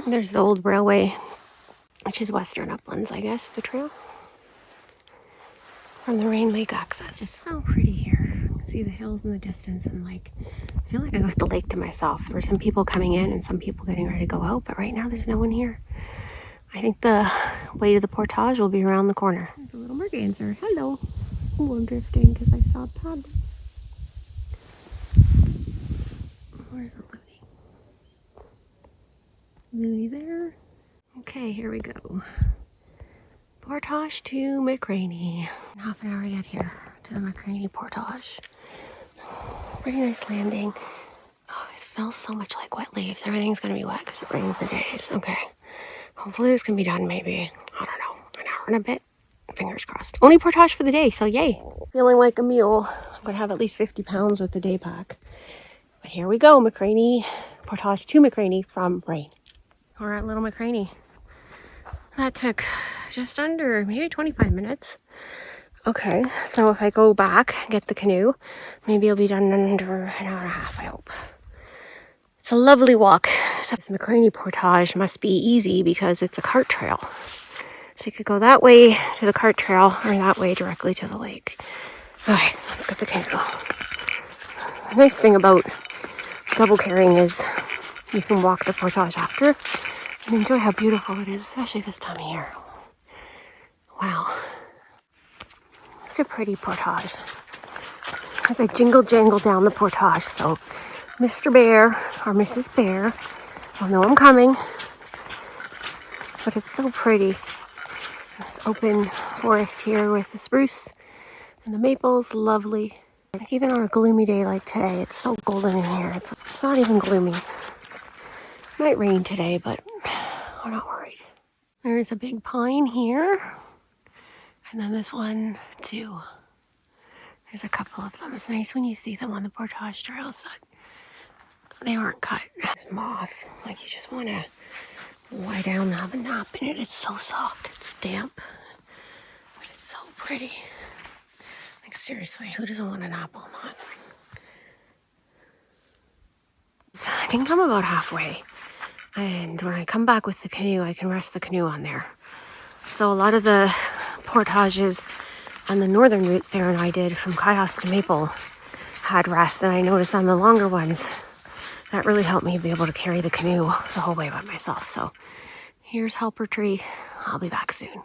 There's the old railway, which is Western Uplands, I guess, the trail from the Rain Lake access. It's so pretty here. You can see the hills in the distance, and like, I feel like I got the lake to myself. There were some people coming in and some people getting ready to go out, but right now there's no one here. I think the way to the portage will be around the corner. There's a little merganser. Hello. Oh, I'm drifting because I stopped paddling. Where's the Looney? Looney there. Okay, here we go. Portage to McCraney. Half an hour to get here to the McCraney portage. Pretty nice landing. Oh, it smells so much like wet leaves. Everything's gonna be wet because it rained for days. Okay. Hopefully this can be done maybe, I don't know, an hour and a bit. Fingers crossed. Only portage for the day, so yay. Feeling like a mule. I'm gonna have at least 50 pounds with the day pack. But here we go, McCraney. Portage to McCraney from Rain. We're at Little McCraney. That took just under maybe 25 minutes. Okay, so if I go back, get the canoe, maybe it'll be done in under an hour and a half, I hope. It's a lovely walk. So this McCraney portage must be easy because it's a cart trail. So you could go that way to the cart trail or that way directly to the lake. Okay, let's get the canoe. The nice thing about double carrying is you can walk the portage after and enjoy how beautiful it is, especially this time of year. Wow. It's a pretty portage. As I jingle jangle down the portage, so Mr. Bear or Mrs. Bear will know I'm coming. But it's so pretty. There's open forest here with the spruce and the maples, lovely. Like even on a gloomy day like today, it's so golden in here. It's not even gloomy. Might rain today, but I'm not worried. There's a big pine here. And then this one too. There's a couple of them. It's nice when you see them on the portage trails that they weren't cut. It's moss. Like you just want to lie down and have a nap in it. It's so soft. It's damp. But it's so pretty. Like seriously, who doesn't want a nap on that? So I think I'm about halfway. And when I come back with the canoe, I can rest the canoe on there. So a lot of the portages on the northern routes there and I did from Kaios to Maple had rest, and I noticed on the longer ones that really helped me be able to carry the canoe the whole way by myself. So here's Helper Tree. I'll be back soon.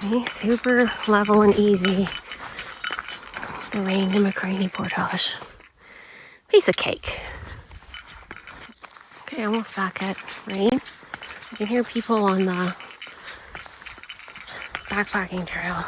Okay, super level and easy. The Rain to McCraney portage. Piece of cake. Okay, almost back at Rain. I can hear people on the backpacking trail.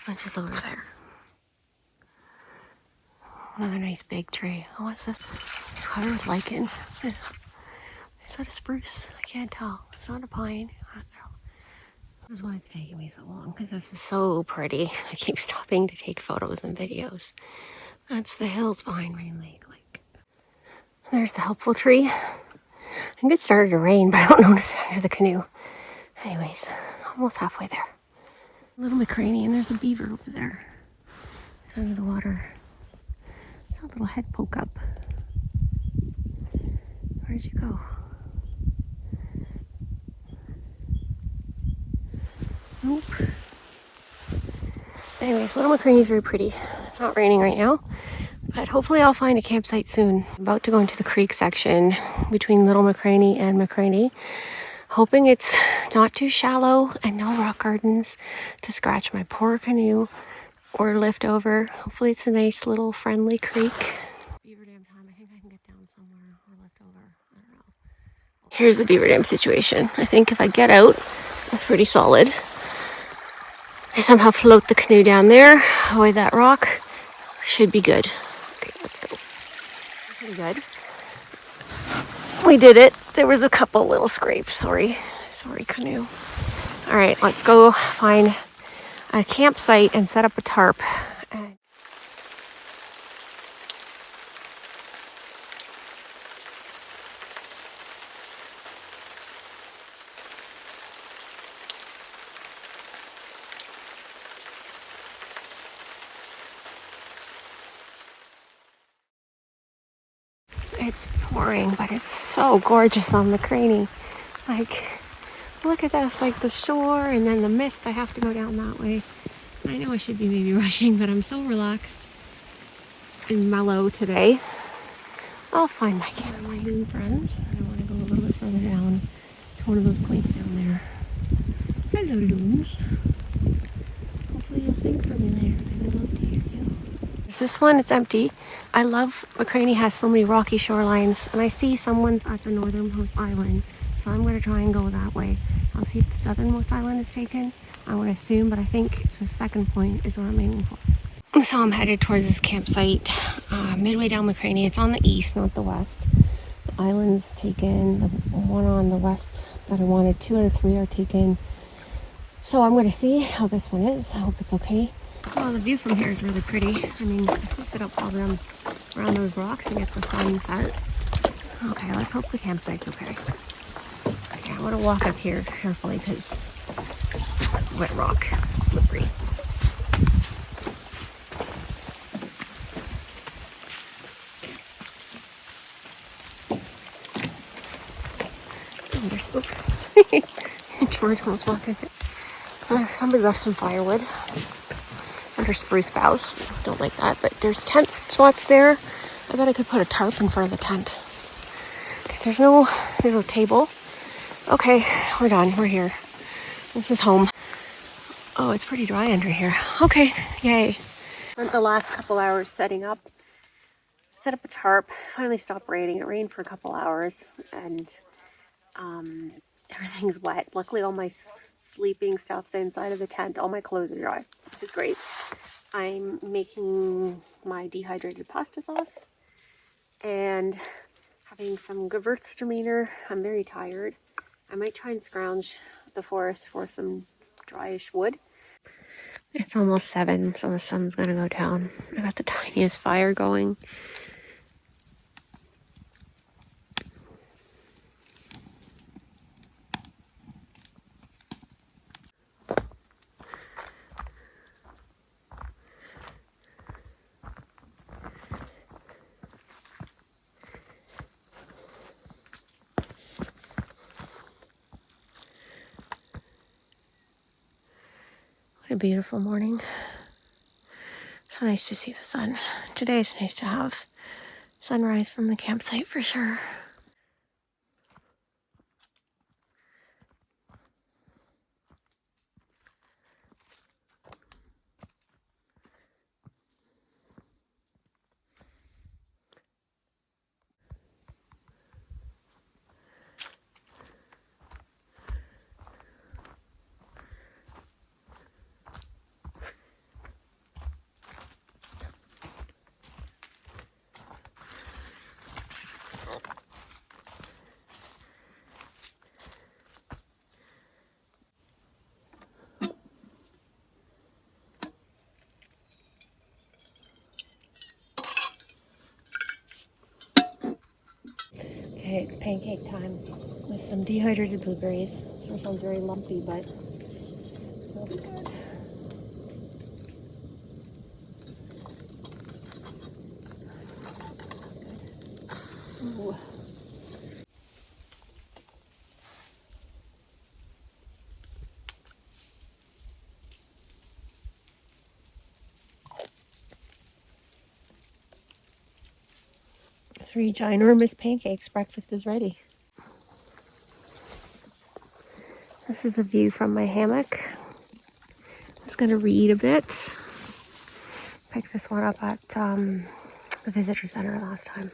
Bunch is over there. Another nice big tree. Oh, what's this? It's covered with lichen. Is that a spruce? I can't tell. It's not a pine. This is why it's taking me so long, because this is so pretty. I keep stopping to take photos and videos. That's the hills behind Rain Lake. There's the helpful tree. I think it started to rain, but I don't notice it under the canoe. Anyways, almost halfway there. Little McCraney, and there's a beaver over there. Under the water. A little head poke up. Where'd you go? Nope. Anyways, Little McCraney's very pretty. It's not raining right now, but hopefully I'll find a campsite soon. I'm about to go into the creek section between Little McCraney and McCraney, hoping it's not too shallow and no rock gardens to scratch my poor canoe or lift over. Hopefully it's a nice little friendly creek. Beaver Dam time. I think I can get down somewhere or lift over. I don't know. Here's the Beaver Dam situation. I think if I get out, it's pretty solid. I somehow float the canoe down there, avoid that rock. Should be good. Okay, let's go. Pretty good. We did it. There was a couple little scrapes. Sorry canoe. All right, let's go find a campsite and set up a tarp. It's pouring, but it's so gorgeous on McCraney. Like, look at this, like the shore and then the mist. I have to go down that way. I know I should be maybe rushing, but I'm so relaxed and mellow today. I'll find my campsite. Friends, I want to go a little bit further down to one of those points down there. Hello, loons. Hopefully you'll sing for me later, because I'd love to hear you. There's this one, it's empty. I love McCraney has so many rocky shorelines, and I see someone's at the northernmost island, so I'm going to try and go that way. I'll see if the southernmost island is taken. I would assume, but I think it's the second point is what I'm aiming for. So I'm headed towards this campsite, midway down McCraney. It's on the east, not the west. The island's taken. The one on the west that I wanted, 2 out of 3 are taken. So I'm going to see how this one is. I hope it's okay. Well, the view from here is really pretty. I mean, if we sit up all around those rocks and get the sunset. Okay, let's hope the campsite's okay. Okay, I want to walk up here carefully because wet rock, slippery. Oh, there's spook. George almost walked in it. Somebody left some firewood under spruce boughs. Don't like that, but there's tent spots there. I bet I could put a tarp in front of the tent. Okay, there's no table. Okay, we're done. We're here. This is home. Oh, it's pretty dry under here. Okay, yay. Spent the last couple hours setting up. Set up a tarp. Finally stopped raining. It rained for a couple hours, and everything's wet. Luckily, all my sleeping stuff inside of the tent, all my clothes are dry, which is great. I'm making my dehydrated pasta sauce and having some Gewürztraminer. I'm very tired. I might try and scrounge the forest for some dryish wood. It's almost 7, so the sun's gonna go down. I got the tiniest fire going. What a beautiful morning. So nice to see the sun. Today it's nice to have sunrise from the campsite for sure. Okay, it's pancake time with some dehydrated blueberries. This one sounds very lumpy, but it'll be good. Ooh. Three ginormous pancakes. Breakfast is ready. This is a view from my hammock. I'm just going to read a bit. Picked this one up at the visitor center last time.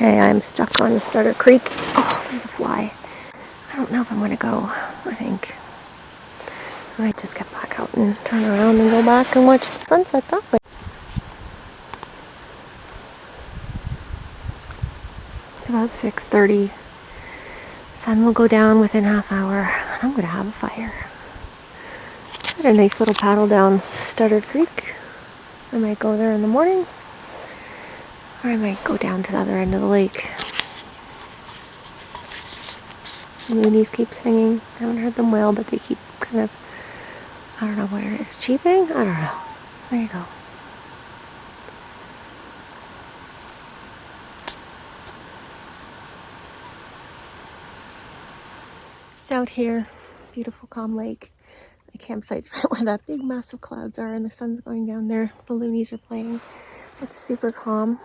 Okay, I'm stuck on Starter Creek. Oh, there's a fly. I don't know if I'm going to go. I think I might just get back out and turn around and go back and watch the sunset that way. It's about 6:30. Sun will go down within half hour. I'm going to have a fire. Got a nice little paddle down Starter Creek. I might go there in the morning. Or I might go down to the other end of the lake. The loonies keep singing. I haven't heard them wail, but they keep kind of, I don't know what it is, cheeping? I don't know. There you go. It's out here, beautiful calm lake. The campsite's right where that big massive clouds are and the sun's going down there. The loonies are playing. It's super calm.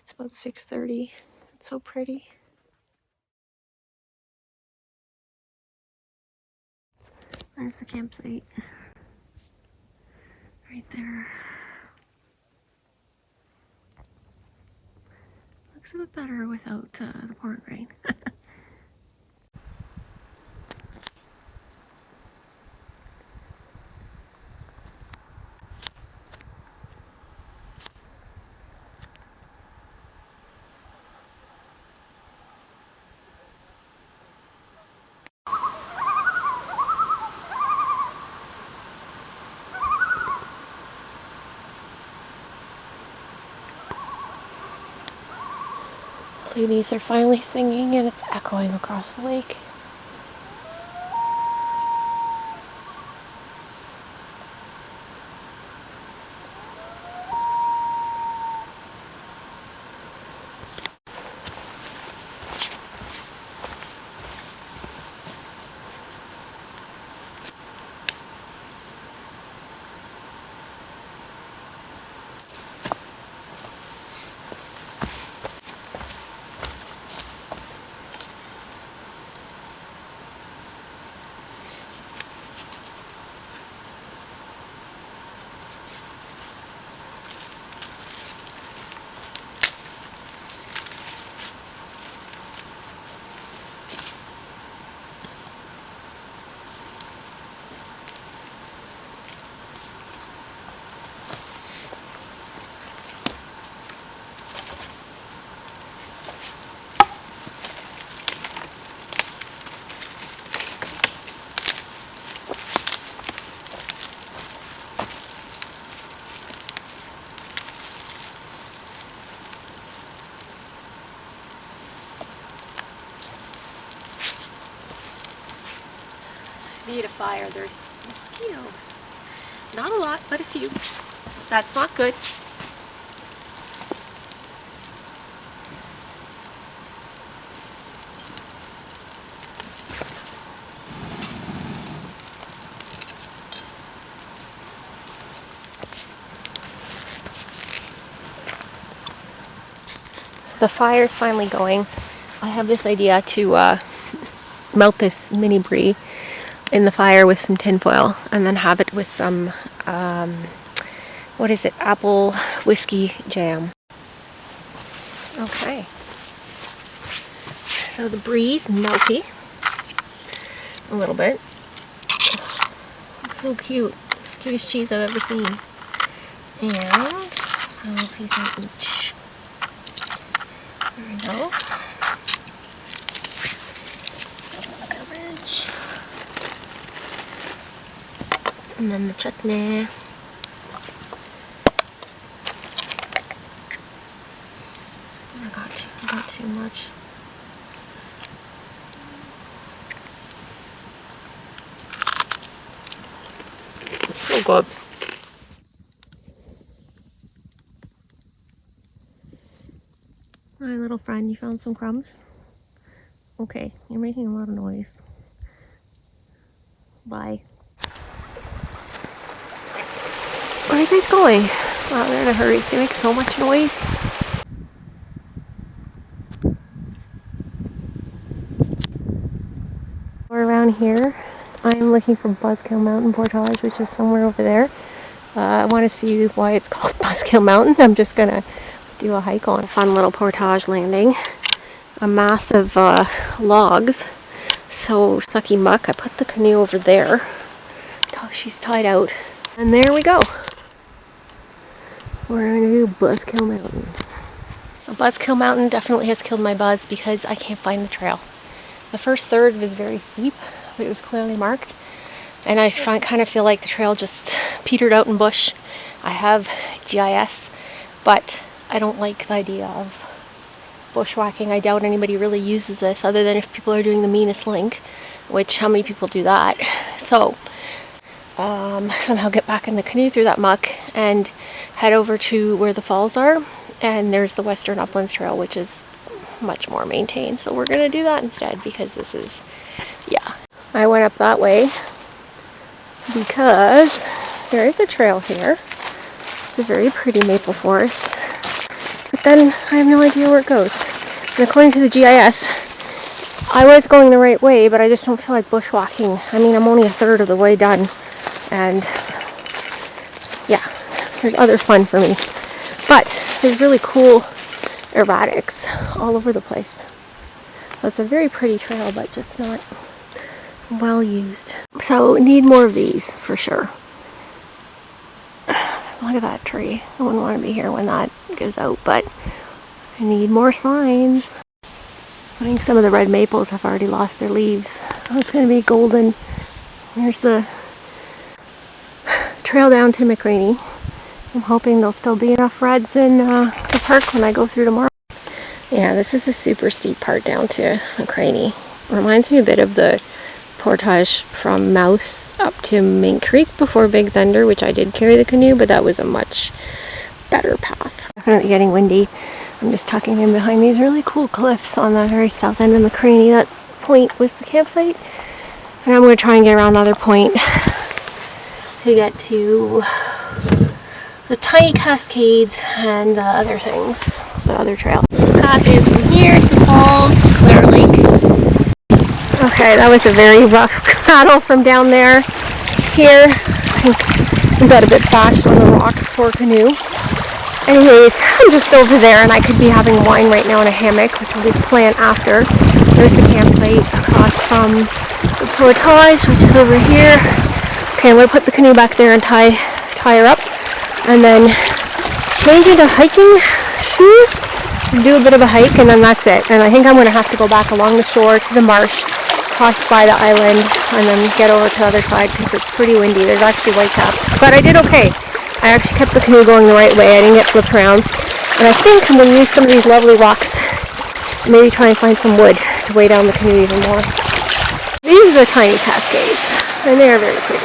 It's about 6:30. It's so pretty. There's the campsite. Right there. Looks a bit better without the pouring rain. Loonies are finally singing and it's echoing across the lake. Need a fire. There's mosquitoes. Not a lot, but a few. That's not good. So the fire's finally going. I have this idea to melt this mini brie in the fire with some tinfoil and then have it with some what is it, apple whiskey jam. Okay, so the brie's melty a little bit. It's so cute. It's the cutest cheese I've ever seen. And a little piece of each. There we go. Cabbage. And then the chutney. I got too much. So good. Hi, little friend, you found some crumbs? Okay, you're making a lot of noise. Bye. Where are you guys going? Wow, they're in a hurry. They make so much noise. We're around here. I'm looking for Buzzkill Mountain Portage, which is somewhere over there. I want to see why it's called Buzzkill Mountain. I'm just gonna do a hike on. Fun little portage landing. A mass of logs. So sucky muck. I put the canoe over there. She's tied out. And there we go. We're going to do Buzzkill Mountain. So Buzzkill Mountain definitely has killed my buzz because I can't find the trail. The first third was very steep, but it was clearly marked. And I kind of feel like the trail just petered out in bush. I have GIS, but I don't like the idea of bushwhacking. I doubt anybody really uses this other than if people are doing the meanest link, which how many people do that? So somehow get back in the canoe through that muck and head over to where the falls are, and there's the Western Uplands Trail, which is much more maintained. So we're gonna do that instead because this is, yeah. I went up that way because there is a trail here. It's a very pretty maple forest, but then I have no idea where it goes. And according to the GIS, I was going the right way, but I just don't feel like bushwhacking. I mean, I'm only a third of the way done, and yeah, there's other fun for me. But there's really cool erratics all over the place. So it's a very pretty trail, but just not well used. So need more of these for sure. Look at that tree. I wouldn't want to be here when that goes out, but I need more signs. I think some of the red maples have already lost their leaves. Oh, it's going to be golden. There's the trail down to McCraney. I'm hoping there'll still be enough reds in the park when I go through tomorrow. Yeah, this is a super steep part down to McCraney. Reminds me a bit of the portage from Mouse up to Mink Creek before Big Thunder, which I did carry the canoe, but that was a much better path. Definitely getting windy. I'm just tucking in behind these really cool cliffs on the very south end of McCraney. That point was the campsite. And I'm going to try and get around another point to get to the tiny cascades and the other things, the other trail. The path is from here to the falls to Clear Lake. Okay, that was a very rough paddle from down there. Here, I got a bit bashed on the rocks, poor canoe. Anyways, I'm just over there and I could be having wine right now in a hammock, which will be the plan after. There's the campsite across from the portage, which is over here. Okay, I'm going to put the canoe back there and tie her up. And then change into hiking shoes, do a bit of a hike, and then that's it. And I think I'm going to have to go back along the shore to the marsh, cross by the island, and then get over to the other side because it's pretty windy. There's actually whitecaps. But I did okay. I actually kept the canoe going the right way. I didn't get flipped around. And I think I'm going to use some of these lovely rocks, maybe try and find some wood to weigh down the canoe even more. These are tiny cascades, and they are very pretty.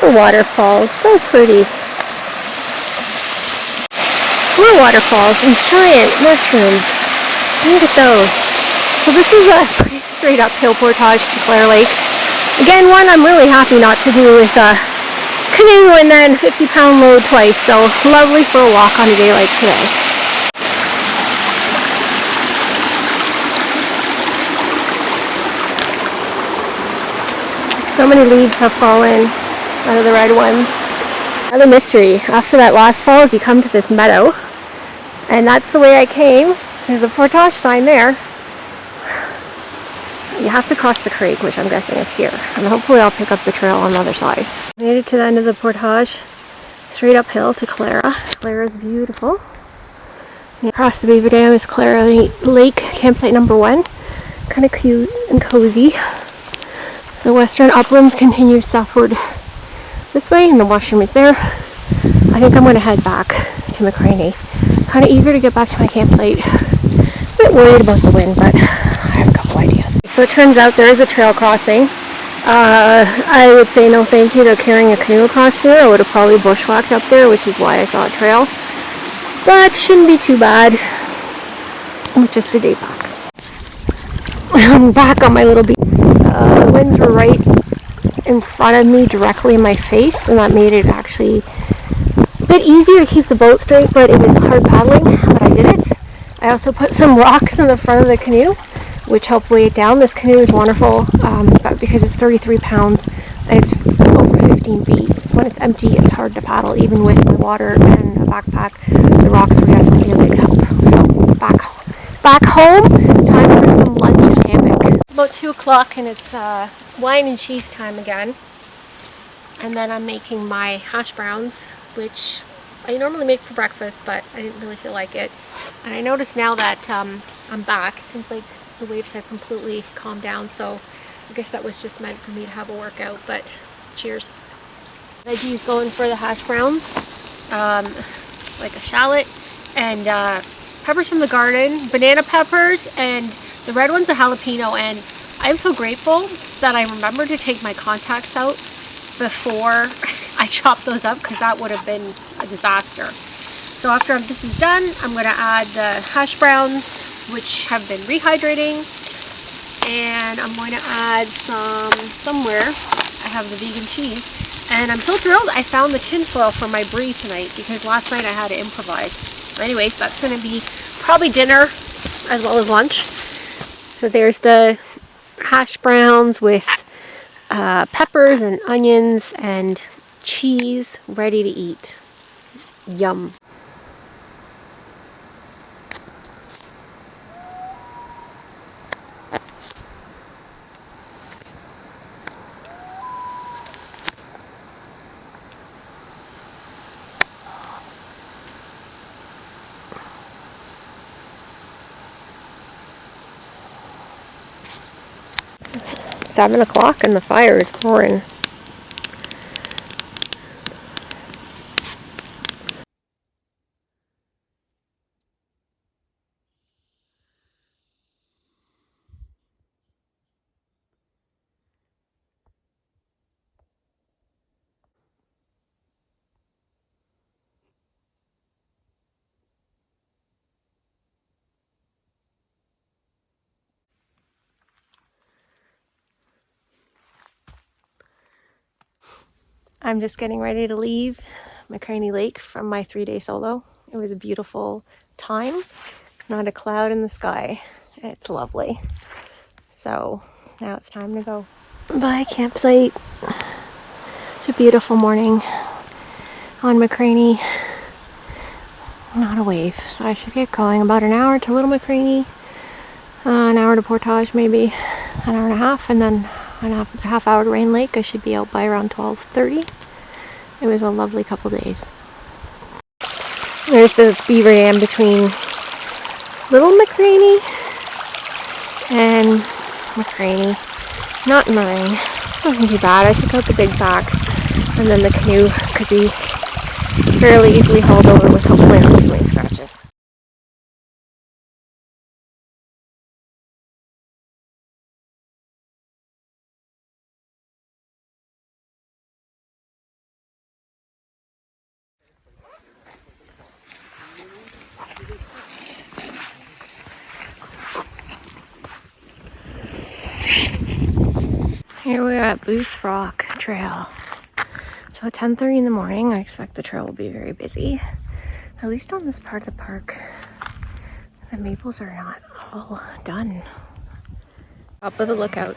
Waterfalls, so pretty. More waterfalls and giant mushrooms. Look at those. So this is a pretty straight uphill portage to Clear Lake. Again, one I'm really happy not to do with a canoe and then 50-pound load twice. So lovely for a walk on a day like today. So many leaves have fallen out of the red ones. Another mystery. After that last falls, you come to this meadow, and that's the way I came. There's a portage sign there. You have to cross the creek, which I'm guessing is here, and hopefully I'll pick up the trail on the other side. Made it to the end of the portage, straight uphill to Clara. Clara's beautiful. Across the Beaver Dam is Clara Lake, campsite number 1. Kind of cute and cozy. The Western Uplands continues southward this way, and the washroom is there. I think I'm going to head back to McCraney. Kind of eager to get back to my campsite. A bit worried about the wind, but I have a couple ideas. So it turns out there is a trail crossing. I would say no thank you to carrying a canoe across here. I would have probably bushwhacked up there, which is why I saw a trail. But shouldn't be too bad. It's just a day back. I'm back on my little beach. The winds were right in front of me, directly in my face, and that made it actually bit easier to keep the boat straight, but it was hard paddling, but I did it. I also put some rocks in the front of the canoe, which helped weigh it down. This canoe is wonderful because it's 33 pounds and it's over 15 feet. When it's empty, it's hard to paddle, even with my water and a backpack. The rocks were definitely a big help. So back home, time for some lunch and hammock. It's about 2 o'clock and it's wine and cheese time again. And then I'm making my hash browns, which I normally make for breakfast, but I didn't really feel like it. And I noticed now that I'm back, it seems like the waves have completely calmed down, so I guess that was just meant for me to have a workout, but cheers. Veggies going for the hash browns, like a shallot and peppers from the garden, banana peppers, and the red one's a jalapeno. And I'm so grateful that I remembered to take my contacts out before I chop those up, because that would have been a disaster. So after this is done, I'm going to add the hash browns, which have been rehydrating, and I'm going to add somewhere I have the vegan cheese. And I'm so thrilled I found the tin foil for my brie tonight, because last night I had to improvise. Anyways, that's going to be probably dinner as well as lunch. So there's the hash browns with peppers and onions and cheese ready to eat. Yum. It's 7 o'clock and the fire is roaring. I'm just getting ready to leave McCraney Lake from my 3-day solo. It was a beautiful time. Not a cloud in the sky. It's lovely. So now it's time to go. Bye, campsite. It's a beautiful morning on McCraney. Not a wave, so I should get going. About an hour to Little McCraney, an hour to Portage, maybe an hour and a half, and then a half hour to Rain Lake. I should be out by around 12:30. It was a lovely couple days. There's the beaver dam between Little McCraney and McCraney. Not in the rain. It wasn't too bad. I took out the big pack, and then the canoe could be fairly easily hauled over with hopefully not too many scratches. Here we are at Booth Rock Trail. So at 10:30 in the morning, I expect the trail will be very busy. At least on this part of the park, the maples are not all done. Top of the lookout.